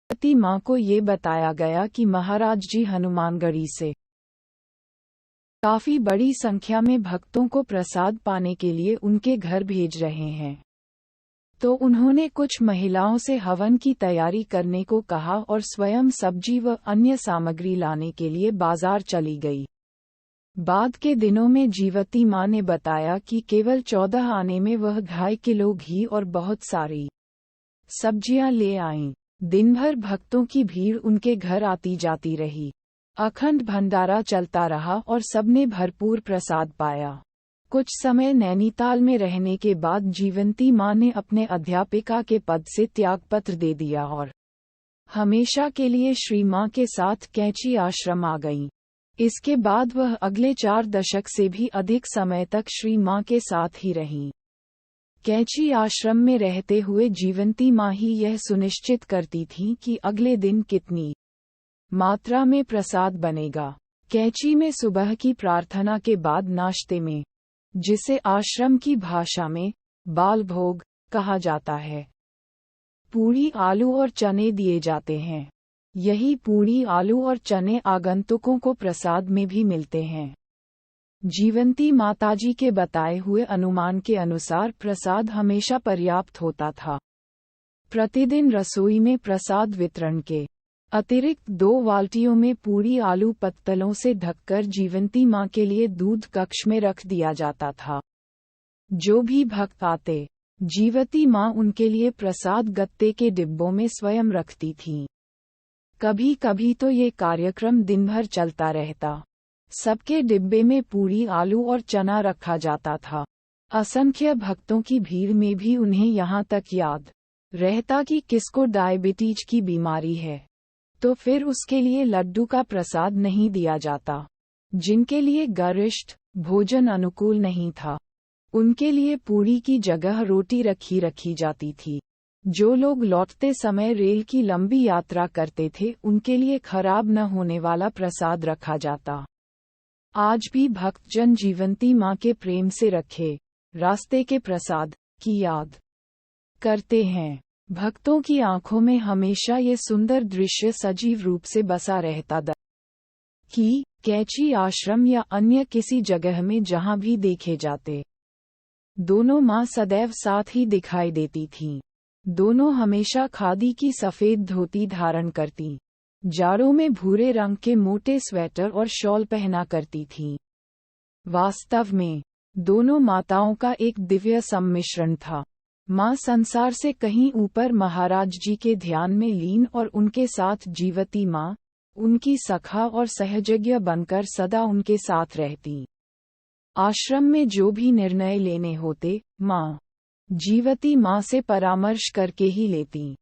जीवती माँ को ये बताया गया कि महाराज जी हनुमानगढ़ी से काफी बड़ी संख्या में भक्तों को प्रसाद पाने के लिए उनके घर भेज रहे हैं। तो उन्होंने कुछ महिलाओं से हवन की तैयारी करने को कहा और स्वयं सब्जी व अन्य सामग्री लाने के लिए बाजार चली गई। बाद के दिनों में जीवती माँ ने बताया कि केवल 14 आने में वह 2.5 किलो घी और बहुत सारी सब्जियां ले आईं। दिन भर भक्तों की भीड़ उनके घर आती जाती रही। अखंड भंडारा चलता रहा और सबने भरपूर प्रसाद पाया। कुछ समय नैनीताल में रहने के बाद जीवंती माँ ने अपने अध्यापिका के पद से त्यागपत्र दे दिया और हमेशा के लिए श्री माँ के साथ कैंची आश्रम आ गईं। इसके बाद वह अगले 4 दशक से भी अधिक समय तक श्री माँ के साथ ही रहीं। कैंची आश्रम में रहते हुए जीवंती माँ ही यह सुनिश्चित करती थीं कि अगले दिन कितनी मात्रा में प्रसाद बनेगा। कैंची में सुबह की प्रार्थना के बाद नाश्ते में, जिसे आश्रम की भाषा में बाल भोग कहा जाता है, पूरी आलू और चने दिए जाते हैं। यही पूरी आलू और चने आगंतुकों को प्रसाद में भी मिलते हैं। जीवंती माताजी के बताए हुए अनुमान के अनुसार प्रसाद हमेशा पर्याप्त होता था। प्रतिदिन रसोई में प्रसाद वितरण के अतिरिक्त 2 बाल्टियों में पूरी आलू पत्तलों से ढककर जीवंती माँ के लिए दूध कक्ष में रख दिया जाता था। जो भी भक्त आते, जीवती माँ उनके लिए प्रसाद गत्ते के डिब्बों में स्वयं रखती थीं। कभी कभी तो ये कार्यक्रम दिन भर चलता रहता। सबके डिब्बे में पूरी आलू और चना रखा जाता था। असंख्य भक्तों की भीड़ में भी उन्हें यहाँ तक याद रहता कि किसको डायबिटीज की बीमारी है, तो फिर उसके लिए लड्डू का प्रसाद नहीं दिया जाता। जिनके लिए गरिष्ठ भोजन अनुकूल नहीं था, उनके लिए पूरी की जगह रोटी रखी जाती थी। जो लोग लौटते समय रेल की लंबी यात्रा करते थे, उनके लिए खराब न होने वाला प्रसाद रखा जाता। आज भी भक्तजन जीवंती माँ के प्रेम से रखे रास्ते के प्रसाद की याद करते हैं। भक्तों की आंखों में हमेशा ये सुंदर दृश्य सजीव रूप से बसा रहता कि कैंची आश्रम या अन्य किसी जगह में जहाँ भी देखे जाते, दोनों माँ सदैव साथ ही दिखाई देती थीं। दोनों हमेशा खादी की सफेद धोती धारण करती, जाड़ों में भूरे रंग के मोटे स्वेटर और शॉल पहना करती थीं। वास्तव में दोनों माताओं का एक दिव्य सम्मिश्रण था। माँ संसार से कहीं ऊपर महाराज जी के ध्यान में लीन और उनके साथ जीवती माँ, उनकी सखा और सहजज्ञ बनकर सदा उनके साथ रहती। आश्रम में जो भी निर्णय लेने होते, माँ जीवती माँ से परामर्श करके ही लेती।